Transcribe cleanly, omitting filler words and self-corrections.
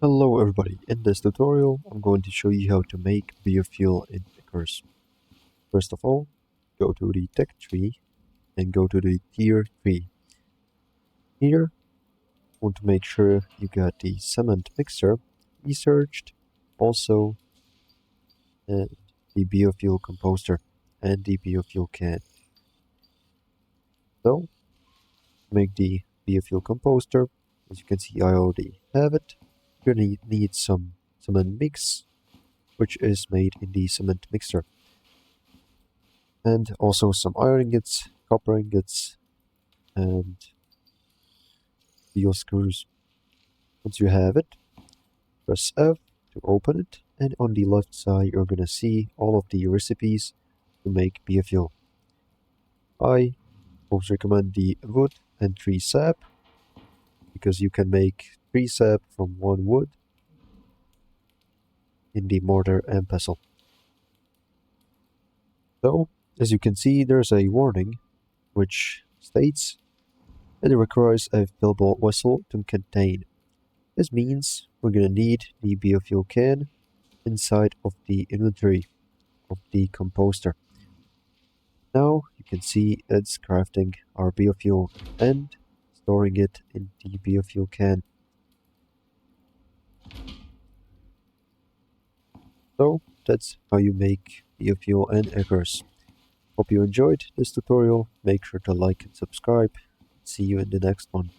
Hello everybody, in this tutorial I'm going to show you how to make biofuel in ICARUS. First of all, go to the tech tree and go to the tier tree. Here, want to make sure you got the cement mixer researched, also the biofuel composter and the biofuel can. So, make the biofuel composter. As you can see, I already have it. You're gonna need some cement mix, which is made in the cement mixer. And also some iron ingots, copper ingots, and steel screws. Once you have it, press F to open it, and on the left side you're gonna see all of the recipes to make biofuel. I most recommend the wood and tree sap, because you can make tree sap from one wood in the mortar and pestle. So, as you can see, there's a warning which states it requires a fillable vessel to contain. This means we're gonna need the biofuel can inside of the inventory of the composter. Now you can see it's crafting our biofuel and storing it in the biofuel can. So that's how you make biofuel and ICARUS. Hope you enjoyed this tutorial. Make sure to like and subscribe. See you in the next one.